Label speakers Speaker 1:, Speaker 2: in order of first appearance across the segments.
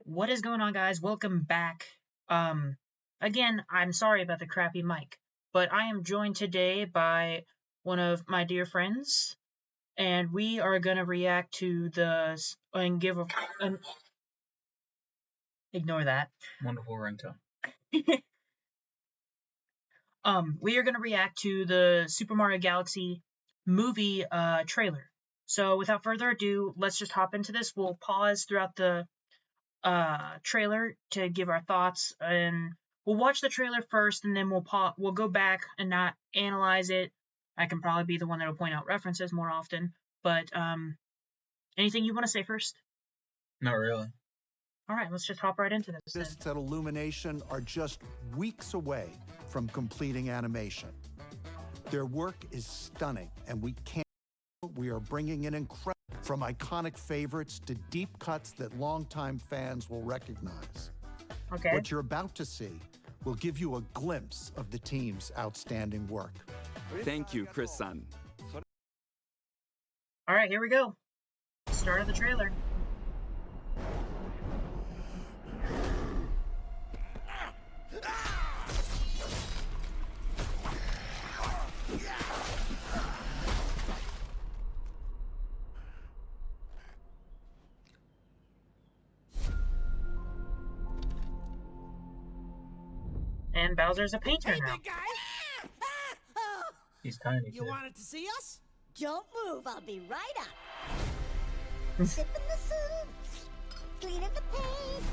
Speaker 1: What is going on, guys? Welcome back. Again, I'm sorry about the crappy mic, but I am joined today by one of my dear friends, and we are gonna react to and give an ignore that.
Speaker 2: Wonderful ringtone.
Speaker 1: We are gonna react to the Super Mario Galaxy movie trailer. So without further ado, let's just hop into this. We'll pause throughout the trailer to give our thoughts, and we'll watch the trailer first, and then we'll go back and not analyze it. I can probably be the one that'll point out references more often, but anything you want to say first?
Speaker 2: Not really.
Speaker 1: All right, let's just hop right into this.
Speaker 3: Artists at Illumination are just weeks away from completing animation. Their work is stunning, and we are bringing in incredible, from iconic favorites to deep cuts that longtime fans will recognize.
Speaker 1: Okay.
Speaker 3: What you're about to see will give you a glimpse of the team's outstanding work.
Speaker 4: Thank you, Chris-san.
Speaker 1: All right, here we go. Start of the trailer. And Bowser's a painter now.
Speaker 5: Big guy!
Speaker 2: He's tiny.
Speaker 5: You wanted to see us?
Speaker 6: Don't move, I'll be right up. Sipping the soup, cleaning the paint.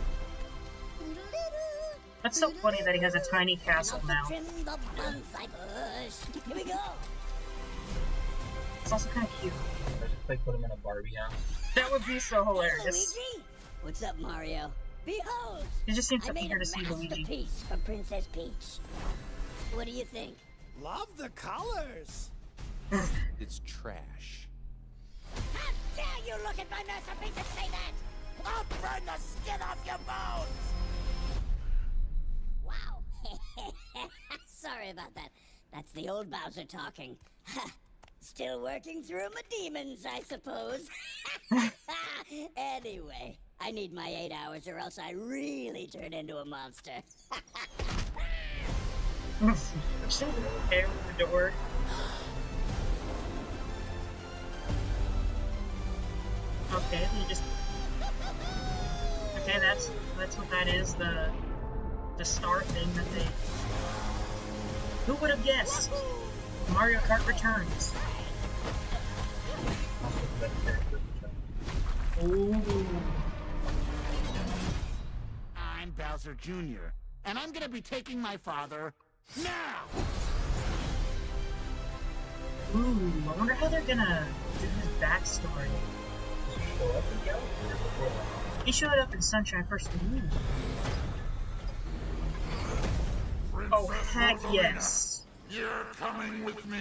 Speaker 1: That's so funny that he has a tiny castle now.
Speaker 6: Trim the bonsai bush. Here we go.
Speaker 1: It's also kind of cute.
Speaker 2: I just like put him in a Barbie house.
Speaker 1: That would be so
Speaker 6: Hey,
Speaker 1: hilarious.
Speaker 6: Luigi. What's up, Mario? Behold!
Speaker 1: He just seems
Speaker 6: I
Speaker 1: so
Speaker 6: made
Speaker 1: eager
Speaker 6: a
Speaker 1: to see Luigi.
Speaker 6: masterpiece for Princess Peach. What do you think?
Speaker 5: Love the colors.
Speaker 4: It's trash.
Speaker 6: How dare you look at my masterpiece and say that?
Speaker 5: I'll burn the skin off your bones.
Speaker 6: Wow. Sorry about that. That's the old Bowser talking. Still working through my demons, I suppose. Anyway, I need my 8 hours or else I really turn into a monster.
Speaker 1: Air with the door. Okay, you just. Okay, that's what that is. The star thing that they. Who would have guessed? Mario Kart Returns. Ooh.
Speaker 5: I'm Bowser Jr., and I'm gonna be taking my father now.
Speaker 1: Ooh, I wonder how they're gonna do his backstory. He showed up in Sunshine first. Oh, heck yes.
Speaker 7: You're coming with me.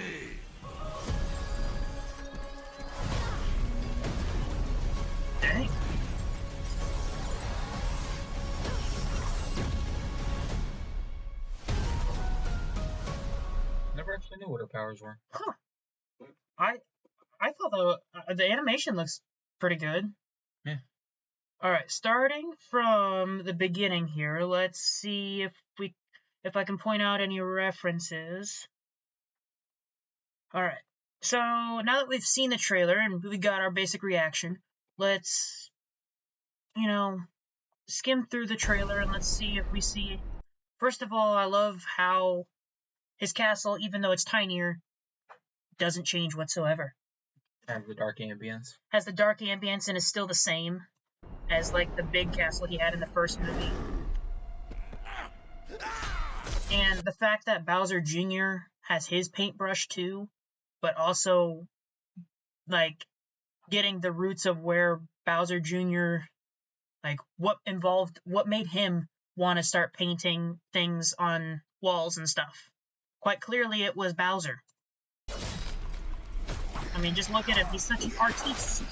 Speaker 1: Dang.
Speaker 2: Never actually knew what her powers were.
Speaker 1: Huh. I thought the animation looks pretty good.
Speaker 2: Yeah.
Speaker 1: Alright, starting from the beginning here, let's see if I can point out any references. Alright, so now that we've seen the trailer and we got our basic reaction, let's, skim through the trailer and let's see if we see. First of all, I love how his castle, even though it's tinier, doesn't change whatsoever.
Speaker 2: Has the dark ambience.
Speaker 1: Has the dark ambience and is still the same as like the big castle he had in the first movie. And the fact that Bowser Jr. has his paintbrush too, but also like getting the roots of where Bowser Jr. like what made him want to start painting things on walls and stuff. Quite clearly it was Bowser. I mean, just look at him. He's such an artiste.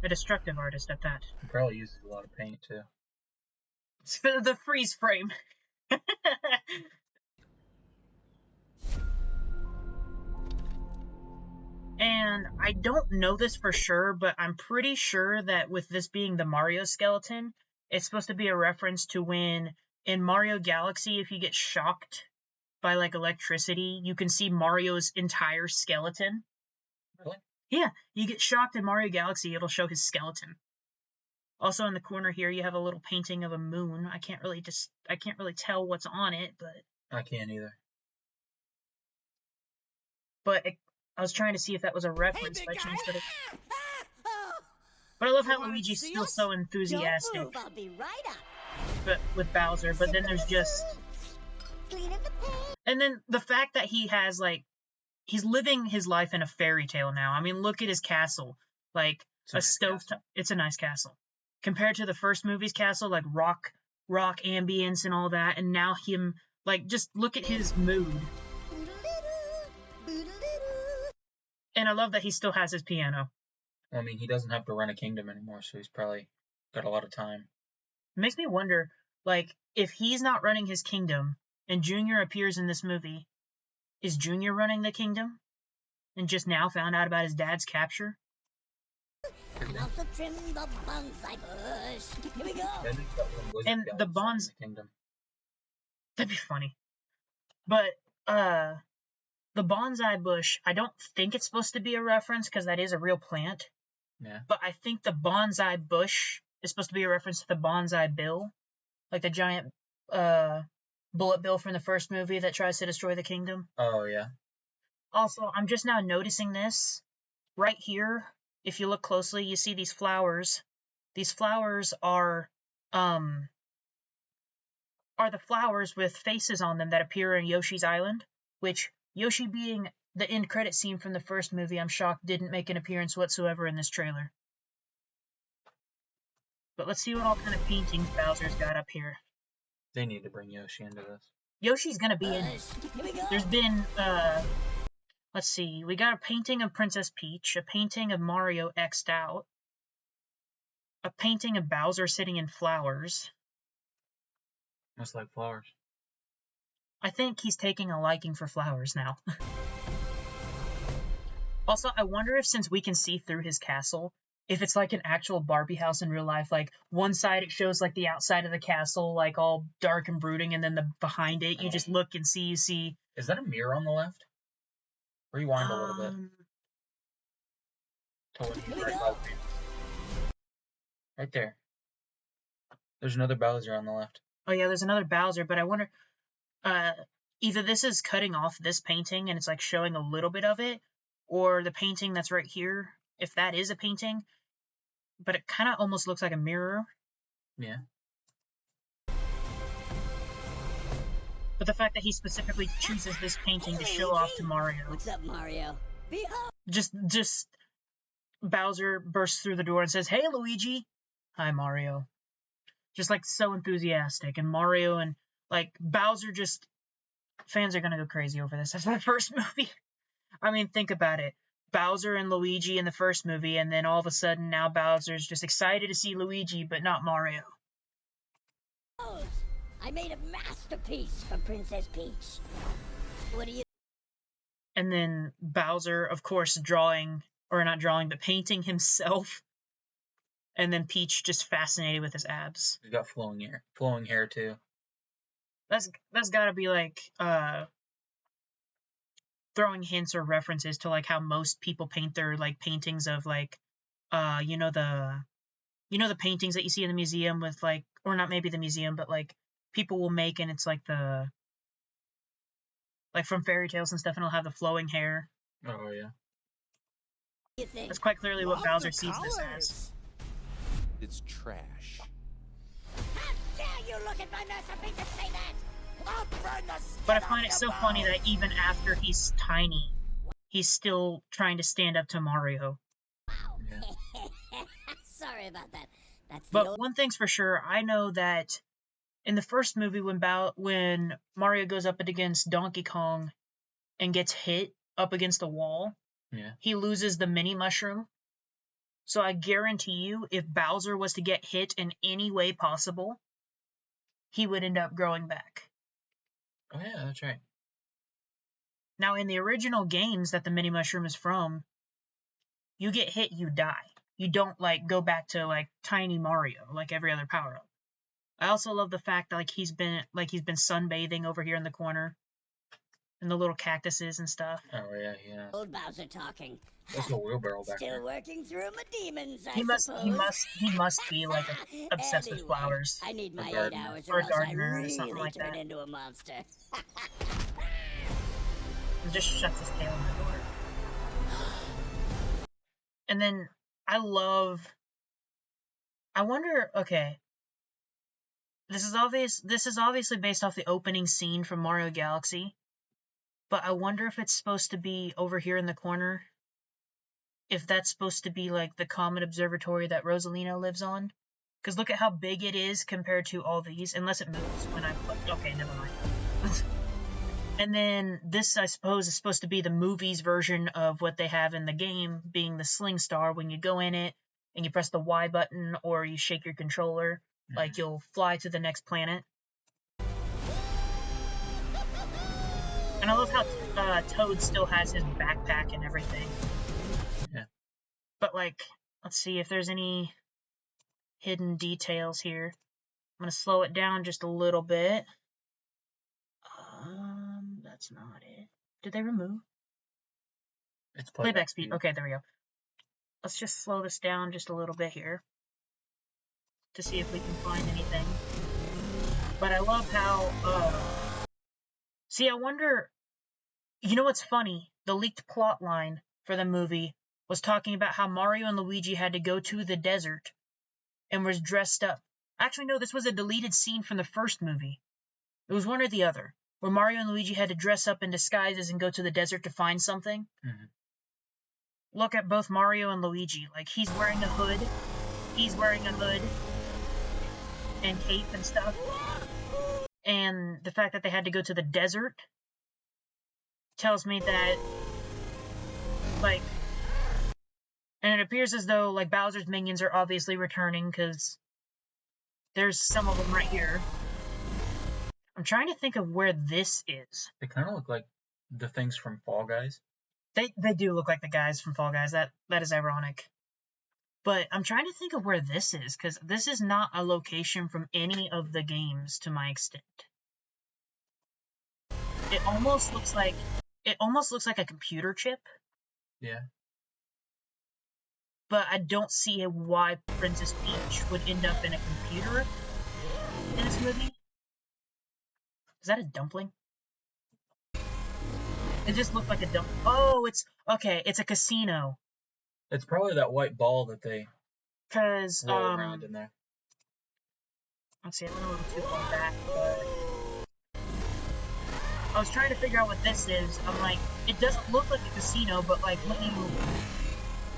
Speaker 1: A destructive artist at that.
Speaker 2: He probably uses a lot of paint too.
Speaker 1: It's the freeze frame. And I don't know this for sure, but I'm pretty sure that with this being the Mario skeleton, it's supposed to be a reference to when in Mario Galaxy, if you get shocked by like electricity, you can see Mario's entire skeleton.
Speaker 2: Really?
Speaker 1: Yeah, you get shocked in Mario Galaxy, it'll show his skeleton. Also in the corner here, you have a little painting of a moon. I can't really tell what's on it,
Speaker 2: I can't either.
Speaker 1: I was trying to see if that was a reference by chance, but I love how Luigi's still so enthusiastic.
Speaker 6: Don't move, I'll be right up.
Speaker 1: But with Bowser, but then there's just,
Speaker 6: Clean up the paint.
Speaker 1: and then the fact that he has like, he's living his life in a fairy tale now. I mean, look at his castle, like
Speaker 2: It's a
Speaker 1: a
Speaker 2: nice
Speaker 1: stove.
Speaker 2: castle.
Speaker 1: It's a nice castle compared to the first movie's castle, like rock ambience and all that. And now him, like, just look at his mood.
Speaker 6: Boodle-doo, boodle-doo.
Speaker 1: And I love that he still has his piano.
Speaker 2: Well, I mean, he doesn't have to run a kingdom anymore, so he's probably got a lot of time.
Speaker 1: It makes me wonder, like, if he's not running his kingdom and Junior appears in this movie, is Junior running the kingdom and just now found out about his dad's capture?
Speaker 6: And also trim the bonsai bush. Here we go.
Speaker 2: Then he's got one wizard
Speaker 1: And
Speaker 2: guy
Speaker 1: the
Speaker 2: who's running
Speaker 1: bonds-
Speaker 2: the kingdom.
Speaker 1: That'd be funny. But, the bonsai bush, I don't think it's supposed to be a reference because that is a real plant.
Speaker 2: Yeah.
Speaker 1: But I think the bonsai bush is supposed to be a reference to the bonsai bill, like the giant bullet bill from the first movie that tries to destroy the kingdom.
Speaker 2: Oh, yeah.
Speaker 1: Also, I'm just now noticing this right here. If you look closely, you see these flowers. These flowers are the flowers with faces on them that appear in Yoshi's Island, which Yoshi being the end credit scene from the first movie, I'm shocked didn't make an appearance whatsoever in this trailer. But let's see what all kind of paintings Bowser's got up here.
Speaker 2: They need to bring Yoshi into this.
Speaker 1: Yoshi's gonna be in it.
Speaker 6: Bush. Here we go.
Speaker 1: There's been, let's see, we got a painting of Princess Peach, a painting of Mario X'd out, a painting of Bowser sitting in flowers.
Speaker 2: Must like flowers.
Speaker 1: I think he's taking a liking for flowers now. Also, I wonder if since we can see through his castle, if it's like an actual Barbie house in real life, like one side it shows like the outside of the castle, like all dark and brooding, and then the behind it, you just look and you see.
Speaker 2: Is that a mirror on the left? Rewind a little bit. To when
Speaker 6: Here
Speaker 2: you
Speaker 6: we
Speaker 2: right
Speaker 6: go.
Speaker 2: by the paintings. Right there. There's another Bowser on the left.
Speaker 1: Oh yeah, there's another Bowser, but I wonder, either this is cutting off this painting and it's like showing a little bit of it, or the painting that's right here, if that is a painting, but it kind of almost looks like a mirror.
Speaker 2: Yeah.
Speaker 1: But the fact that he specifically chooses this painting to show off to Mario,
Speaker 6: What's up, Mario? Behold.
Speaker 1: just Bowser bursts through the door and says, "Hey, Luigi." "Hi, Mario." Just like so enthusiastic, and Mario and like Bowser just, fans are gonna go crazy over this. That's the first movie. I mean, think about it. Bowser and Luigi in the first movie, and then all of a sudden now Bowser's just excited to see Luigi, but not Mario.
Speaker 6: I made a masterpiece for Princess Peach. What do you?
Speaker 1: And then Bowser, of course, drawing, or not drawing, but painting himself. And then Peach just fascinated with his abs.
Speaker 2: He's got flowing hair too.
Speaker 1: That's gotta be like throwing hints or references to like how most people paint their like paintings of like you know the paintings that you see in the museum with like, or not maybe the museum, but like people will make, and it's like the, like from fairy tales and stuff, and it'll have the flowing hair.
Speaker 2: Oh yeah.
Speaker 6: You think?
Speaker 1: That's quite clearly what
Speaker 5: Love
Speaker 1: Bowser
Speaker 5: the
Speaker 1: sees this as.
Speaker 5: colors.
Speaker 4: It's trash.
Speaker 6: How dare you look at my masterpiece and say that?
Speaker 5: I'll burn the
Speaker 1: But I
Speaker 5: skin
Speaker 1: find
Speaker 5: off
Speaker 1: it so
Speaker 5: your
Speaker 1: funny
Speaker 5: bones.
Speaker 1: that even after he's tiny, he's still trying to stand up to Mario.
Speaker 6: Wow.
Speaker 2: Yeah.
Speaker 6: Sorry about that. That's the
Speaker 1: But
Speaker 6: old.
Speaker 1: one thing's for sure, I know that in the first movie when Mario goes up against Donkey Kong and gets hit up against a wall,
Speaker 2: Yeah.
Speaker 1: he loses the mini mushroom. So I guarantee you, if Bowser was to get hit in any way possible, he would end up growing back.
Speaker 2: Oh yeah, that's right.
Speaker 1: Now, in the original games that the mini mushroom is from, you get hit, you die. You don't like go back to like tiny Mario like every other power up. I also love the fact that he's been sunbathing over here in the corner, and the little cactuses and stuff.
Speaker 2: Oh yeah, yeah.
Speaker 6: Old Bowser talking.
Speaker 2: There's a wheelbarrow back
Speaker 6: Still
Speaker 2: there.
Speaker 6: working through my demons, I
Speaker 1: He must be like obsessed with
Speaker 6: Anyway,
Speaker 1: flowers.
Speaker 6: I need
Speaker 2: A
Speaker 6: my 8
Speaker 2: gardener.
Speaker 6: hours
Speaker 1: Or
Speaker 6: or
Speaker 1: a
Speaker 6: else I
Speaker 1: gardener or
Speaker 6: really
Speaker 1: something like
Speaker 6: turn
Speaker 1: that.
Speaker 6: into a monster.
Speaker 1: And just shuts his tail in the door. And then I wonder, okay. This is obviously based off the opening scene from Mario Galaxy. But I wonder if it's supposed to be over here in the corner. If that's supposed to be like the Comet Observatory that Rosalina lives on. Because look at how big it is compared to all these. Unless it moves when I put... Okay, never mind. And then this, I suppose, is supposed to be the movie's version of what they have in the game, being the Sling Star. When you go in it and you press the Y button or you shake your controller, like you'll fly to the next planet. And I love how Toad still has his backpack and everything.
Speaker 2: Yeah.
Speaker 1: But like, let's see if there's any hidden details here. I'm gonna slow it down just a little bit. That's not it. Did they remove?
Speaker 2: It's
Speaker 1: Playback speed. Okay, there we go. Let's just slow this down just a little bit here to see if we can find anything. But I love how, see, I wonder, you know what's funny? The leaked plot line for the movie was talking about how Mario and Luigi had to go to the desert and was dressed up. Actually, no, this was a deleted scene from the first movie. It was one or the other, where Mario and Luigi had to dress up in disguises and go to the desert to find something. Look at both Mario and Luigi. Like, he's wearing a hood. He's wearing a hood and cape and stuff. And the fact that they had to go to the desert tells me that, like, and it appears as though, like, Bowser's minions are obviously returning, because there's some of them right here. I'm trying to think of where this is.
Speaker 2: They kind of look like the things from Fall Guys.
Speaker 1: They do look like the guys from Fall Guys. That is ironic. But I'm trying to think of where this is, because this is not a location from any of the games to my extent. It almost looks like a computer chip.
Speaker 2: Yeah.
Speaker 1: But I don't see why Princess Peach would end up in a computer in this movie. Is that a dumpling? It just looked like a dumpling. Oh, it's a casino.
Speaker 2: It's probably that white ball that they
Speaker 1: Cause
Speaker 2: roll around in there.
Speaker 1: let's see, I went a little too far back, but I was trying to figure out what this is. I'm like, it doesn't look like a casino, but like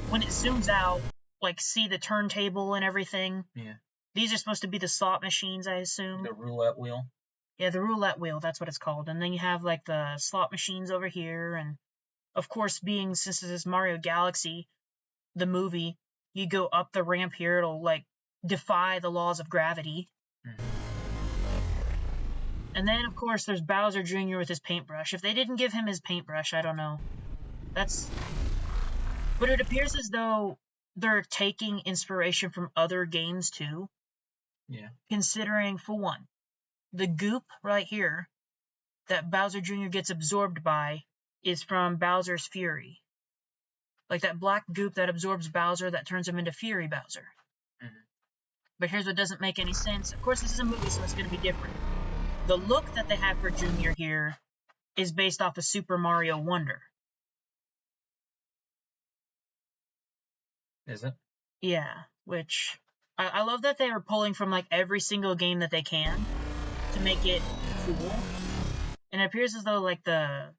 Speaker 1: when it zooms out, like see the turntable and everything.
Speaker 2: Yeah.
Speaker 1: These are supposed to be the slot machines, I assume.
Speaker 2: The roulette wheel.
Speaker 1: Yeah, the roulette wheel, that's what it's called. And then you have like the slot machines over here, and of course, since this is Mario Galaxy, the movie, you go up the ramp here, it'll like defy the laws of gravity. And then of course there's Bowser Jr. with his paintbrush. If they didn't give him his paintbrush, I don't know. But it appears as though they're taking inspiration from other games too.
Speaker 2: Yeah.
Speaker 1: Considering, for one, the goop right here that Bowser Jr. gets absorbed by is from Bowser's Fury. Like that black goop that absorbs Bowser that turns him into Fury Bowser. But here's what doesn't make any sense. Of course, this is a movie, so it's going to be different. The look that they have for Junior here is based off of Super Mario Wonder.
Speaker 2: Is it?
Speaker 1: Yeah, which I love that they are pulling from like every single game that they can to make it cool. And it appears as though like the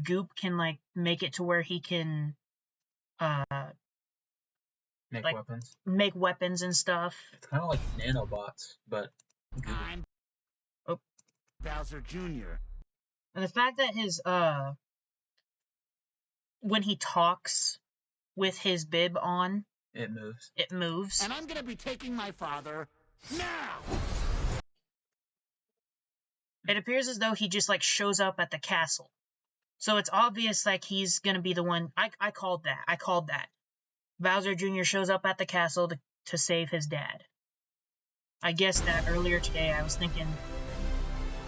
Speaker 1: goop can like make it to where he can make weapons and stuff.
Speaker 2: It's kind of like nanobots, but
Speaker 5: I'm Bowser Jr.
Speaker 1: And the fact that his when he talks with his bib on,
Speaker 2: it moves.
Speaker 1: It moves.
Speaker 5: And I'm gonna be taking my father now!
Speaker 1: It appears as though he just like shows up at the castle. So it's obvious like he's gonna be the one. I called that. I called that. Bowser Jr. shows up at the castle to save his dad. I guessed that earlier today. I was thinking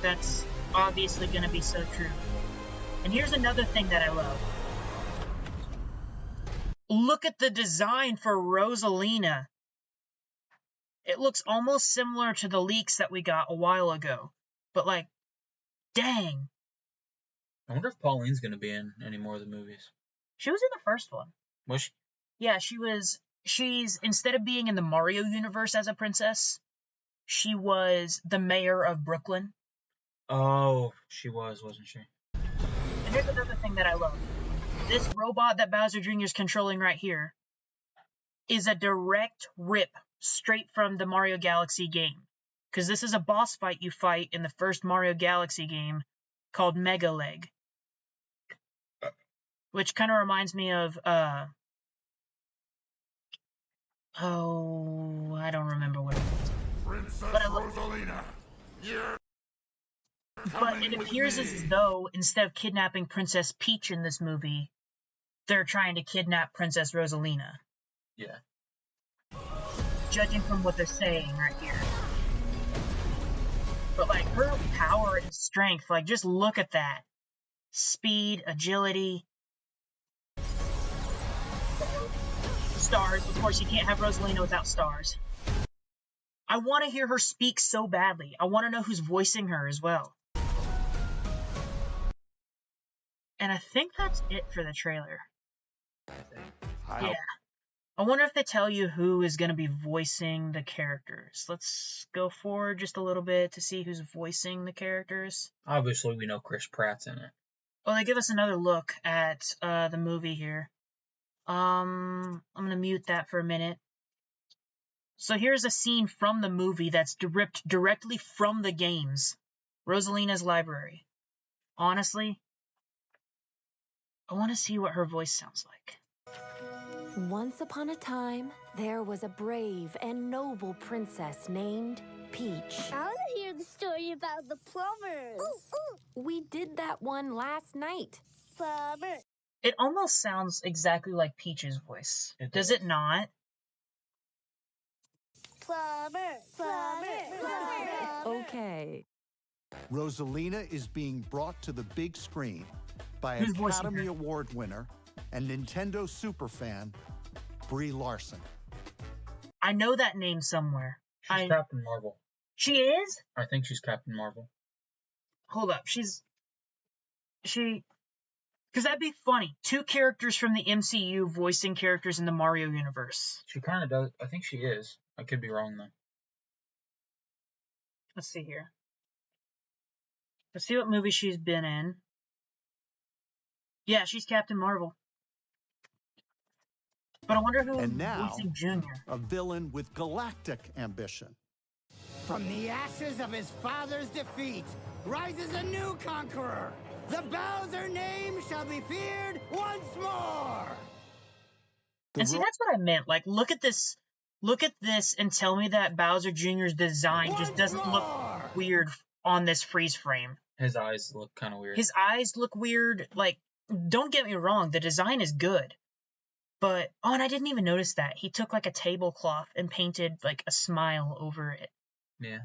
Speaker 1: that's obviously gonna be so true. And here's another thing that I love. Look at the design for Rosalina. It looks almost similar to the leaks that we got a while ago. But like, dang.
Speaker 2: I wonder if Pauline's gonna be in any more of the movies.
Speaker 1: She was in the first one.
Speaker 2: Was she?
Speaker 1: Yeah, she's, instead of being in the Mario universe as a princess, she was the mayor of Brooklyn.
Speaker 2: Oh, she was, wasn't she?
Speaker 1: And here's another thing that I love. This robot that Bowser Jr. is controlling right here is a direct rip straight from the Mario Galaxy game. Because this is a boss fight you fight in the first Mario Galaxy game called Mega Leg. Which kind of reminds me of, I don't remember what it was.
Speaker 7: Princess
Speaker 1: But
Speaker 7: Rosalina, you're
Speaker 1: But
Speaker 7: coming
Speaker 1: it
Speaker 7: with
Speaker 1: appears
Speaker 7: me.
Speaker 1: as though, instead of kidnapping Princess Peach in this movie, they're trying to kidnap Princess Rosalina.
Speaker 2: Yeah.
Speaker 1: Judging from what they're saying right here. But, like, her power and strength, like, just look at that. Speed, agility. Stars. Of course, you can't have Rosalina without stars. I want to hear her speak so badly. I want to know who's voicing her as well. And I think that's it for the trailer. Yeah. I wonder if they tell you who is going to be voicing the characters. Let's go forward just a little bit to see who's voicing the characters.
Speaker 2: Obviously, we know Chris Pratt's in it.
Speaker 1: Oh, they give us another look at the movie here. I'm going to mute that for a minute. So here's a scene from the movie that's ripped directly from the games. Rosalina's library. Honestly, I want to see what her voice sounds like.
Speaker 8: Once upon a time, there was a brave and noble princess named Peach.
Speaker 9: I want to hear the story about the plumbers.
Speaker 8: We did that one last night.
Speaker 9: Plumber.
Speaker 1: It almost sounds exactly like Peach's voice. Does it not?
Speaker 9: Plumber. Plumber. Plumber.
Speaker 8: Okay.
Speaker 3: Rosalina is being brought to the big screen by
Speaker 1: Who's voicing
Speaker 3: Academy
Speaker 1: her?
Speaker 3: Award winner and Nintendo superfan Brie Larson.
Speaker 1: I know that name somewhere.
Speaker 2: She's Captain Marvel.
Speaker 1: She is?
Speaker 2: I think she's Captain Marvel.
Speaker 1: Hold up. Because that'd be funny. Two characters from the MCU voicing characters in the Mario universe.
Speaker 2: She kind of does. I think she is. I could be wrong, though.
Speaker 1: Let's see here. Let's see what movie she's been in. Yeah, she's Captain Marvel. But I wonder who is
Speaker 3: And now,
Speaker 1: voicing Junior.
Speaker 3: a villain with galactic ambition.
Speaker 5: From the ashes of his father's defeat rises a new conqueror. The Bowser name shall be feared once more.
Speaker 1: And see, that's what I meant. Like, look at this and tell me that Bowser Jr.'s design just doesn't look weird on this freeze frame.
Speaker 2: His eyes look kind of weird.
Speaker 1: His eyes look weird. Like, don't get me wrong, the design is good. But, oh, and I didn't even notice that. He took, like, a tablecloth and painted, like, a smile over it.
Speaker 2: Yeah.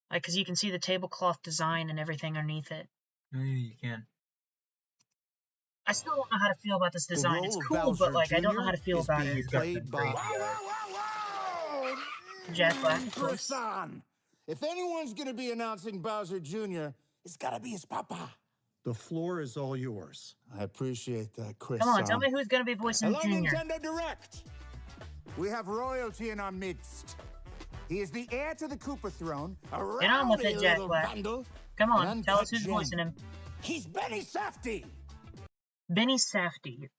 Speaker 1: Like, because you can see the tablecloth design and everything underneath it.
Speaker 2: Maybe you can.
Speaker 1: I still don't know how to feel about this
Speaker 3: The
Speaker 1: design.
Speaker 3: role
Speaker 1: It's
Speaker 3: of
Speaker 1: cool,
Speaker 3: Bowser
Speaker 1: but, like, I don't know
Speaker 3: Jr.
Speaker 1: how to feel
Speaker 3: is
Speaker 1: about
Speaker 3: being
Speaker 1: it.
Speaker 3: played by
Speaker 5: Whoa!
Speaker 1: Jack Black, of course.
Speaker 5: Chris-san, if anyone's gonna be announcing Bowser Jr., it's gotta be his papa.
Speaker 3: The floor is all yours.
Speaker 5: I appreciate that, Chris.
Speaker 1: Come on, tell me who's going to be voicing
Speaker 5: Hello,
Speaker 1: Junior.
Speaker 5: Nintendo Direct. We have royalty in our midst. He is the heir to the Koopa throne. A
Speaker 1: Get on with
Speaker 5: rowdy
Speaker 1: it, Jack
Speaker 5: little
Speaker 1: Black.
Speaker 5: vandal,
Speaker 1: Come on,
Speaker 5: an
Speaker 1: tell us
Speaker 5: uncut
Speaker 1: who's
Speaker 5: gem.
Speaker 1: voicing him.
Speaker 5: He's Benny Safdie.
Speaker 1: Benny Safdie.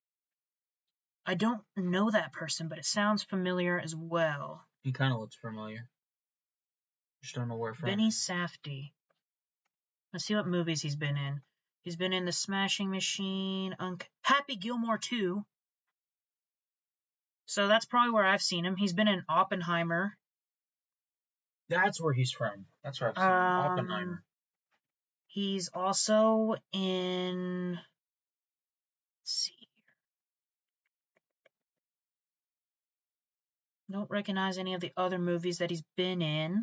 Speaker 1: I don't know that person, but it sounds familiar as well.
Speaker 2: He kind of looks familiar. Just don't know where from.
Speaker 1: Benny Safdie. Let's see what movies he's been in. He's been in The Smashing Machine, Happy Gilmore 2. So that's probably where I've seen him. He's been in Oppenheimer.
Speaker 2: That's where he's from. That's where I've seen him. Oppenheimer.
Speaker 1: He's also in. Let's see. Don't recognize any of the other movies that he's been in.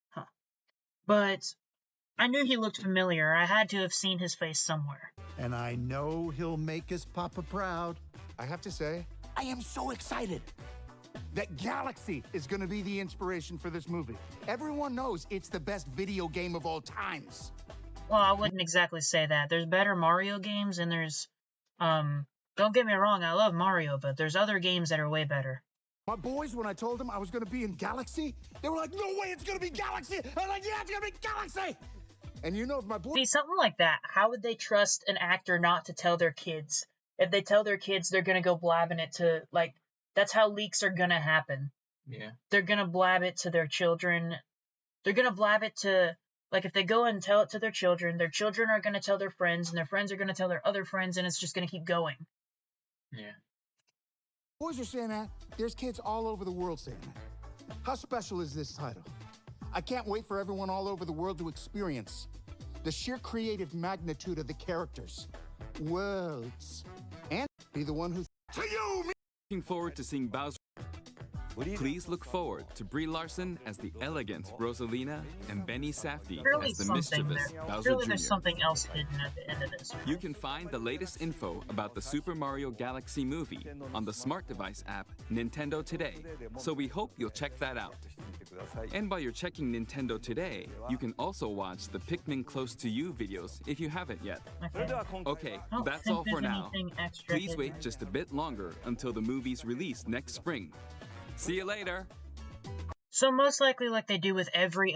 Speaker 1: Huh. But I knew he looked familiar. I had to have seen his face somewhere.
Speaker 3: And I know he'll make his papa proud.
Speaker 5: I have to say, I am so excited that Galaxy is going to be the inspiration for this movie. Everyone knows it's the best video game of all times.
Speaker 1: Well, I wouldn't exactly say that. There's better Mario games, and there's, don't get me wrong, I love Mario, but there's other games that are way better.
Speaker 5: My boys, when I told them I was going to be in Galaxy, they were like, no way, it's going to be Galaxy. I was like, yeah, it's going to be Galaxy. And you know, if my boys...
Speaker 1: See, something like that, how would they trust an actor not to tell their kids? If they tell their kids, they're going to go blabbing it to, like, that's how leaks are going to happen.
Speaker 2: Yeah.
Speaker 1: They're going to blab it to their children. They're going to blab it to, like, if they go and tell it to their children are going to tell their friends, and their friends are going to tell their other friends, and it's just going to keep going.
Speaker 2: Yeah.
Speaker 5: Boys are saying that. There's kids all over the world saying that. How special is this title? I can't wait for everyone all over the world to experience the sheer creative magnitude of the characters, worlds, and be the one who...
Speaker 7: To you, me!
Speaker 10: Looking forward to seeing Bowser. Please look forward to Brie Larson as the elegant Rosalina and Benny Safdie
Speaker 1: Surely
Speaker 10: as the
Speaker 1: something
Speaker 10: mischievous
Speaker 1: there.
Speaker 10: Bowser
Speaker 1: Surely
Speaker 10: Jr.
Speaker 1: there's something else hidden at the end of this.
Speaker 10: You can find the latest info about the Super Mario Galaxy movie on the smart device app Nintendo Today, so we hope you'll check that out. And while you're checking Nintendo Today, you can also watch the Pikmin Close to You videos if you haven't yet. Okay,
Speaker 1: I don't
Speaker 10: that's
Speaker 1: think
Speaker 10: all for
Speaker 1: there's
Speaker 10: now.
Speaker 1: anything extra
Speaker 10: Please
Speaker 1: hidden.
Speaker 10: wait just a bit longer until the movie's release next spring. See you later!
Speaker 1: So most likely, like they do with every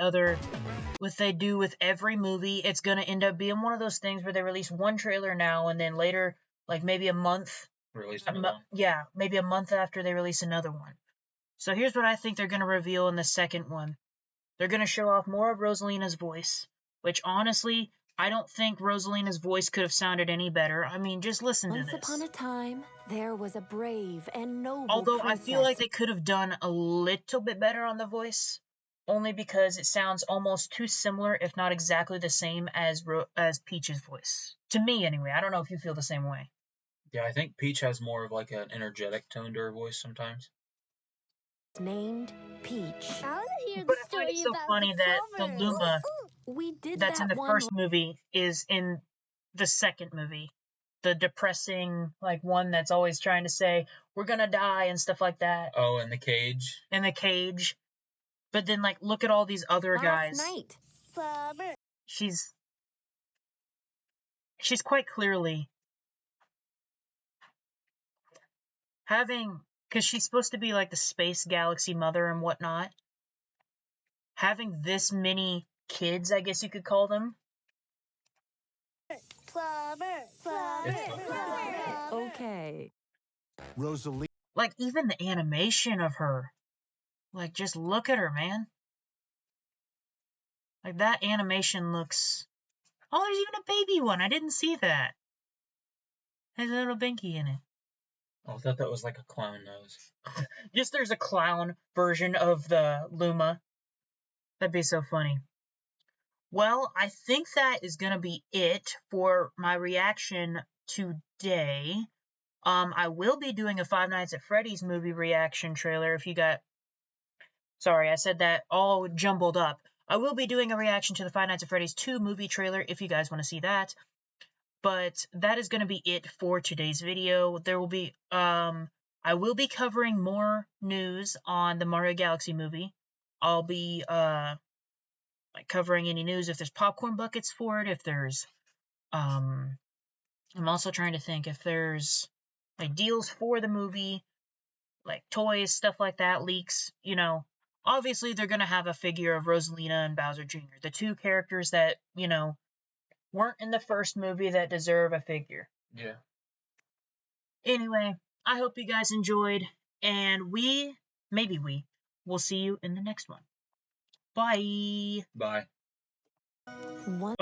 Speaker 1: movie, it's gonna end up being one of those things where they release one trailer now, and then later, like maybe a month,
Speaker 2: Release another one.
Speaker 1: yeah, maybe a month after they release another one. So here's what I think they're gonna reveal in the second one. They're gonna show off more of Rosalina's voice, which honestly, I don't think Rosalina's voice could have sounded any better. I mean, just listen to
Speaker 8: Once
Speaker 1: this.
Speaker 8: upon a time, there was a brave and noble
Speaker 1: Although I feel like
Speaker 8: princess.
Speaker 1: they could have done a little bit better on the voice, only because it sounds almost too similar, if not exactly the same as Peach's voice. To me, anyway. I don't know if you feel the same way.
Speaker 2: Yeah, I think Peach has more of like an energetic tone to her voice sometimes.
Speaker 8: Named Peach.
Speaker 9: I want to hear
Speaker 1: But
Speaker 9: the
Speaker 1: I find
Speaker 9: story
Speaker 1: it so
Speaker 9: about
Speaker 1: funny
Speaker 9: the
Speaker 1: that the
Speaker 9: Plovers.
Speaker 1: Luma
Speaker 8: We did
Speaker 1: that's
Speaker 8: that
Speaker 1: in the
Speaker 8: one.
Speaker 1: first movie is in the second movie. The depressing, like, one that's always trying to say, we're gonna die and stuff like that.
Speaker 2: Oh, and the cage.
Speaker 1: In the cage. But then, like, look at all these other
Speaker 8: Last
Speaker 1: guys.
Speaker 8: night.
Speaker 9: Plover.
Speaker 1: She's quite clearly having, because she's supposed to be like the space galaxy mother and whatnot, having this many kids, I guess you could call them.
Speaker 9: Plover. Plover. Plover.
Speaker 8: Okay.
Speaker 3: Rosalie.
Speaker 1: Like, even the animation of her. Like, just look at her, man. Like, that animation looks... Oh, there's even a baby one. I didn't see that. There's a little binky in it.
Speaker 2: Oh, I thought that was like a clown nose.
Speaker 1: Just there's a clown version of the Luma. That'd be so funny. Well, I think that is going to be it for my reaction today. I will be doing a Five Nights at Freddy's movie reaction trailer if you got... Sorry, I said that all jumbled up. I will be doing a reaction to the Five Nights at Freddy's 2 movie trailer if you guys want to see that. But that is going to be it for today's video. There will be, I will be covering more news on the Mario Galaxy movie. I'll be, like, covering any news if there's popcorn buckets for it, if there's, I'm also trying to think if there's, like, deals for the movie, like toys, stuff like that, leaks, you know. Obviously, they're going to have a figure of Rosalina and Bowser Jr., the two characters that, you know, weren't in the first movie that deserve a figure.
Speaker 2: Yeah.
Speaker 1: Anyway, I hope you guys enjoyed, and maybe we will see you in the next one. Bye!
Speaker 2: Bye.
Speaker 8: One.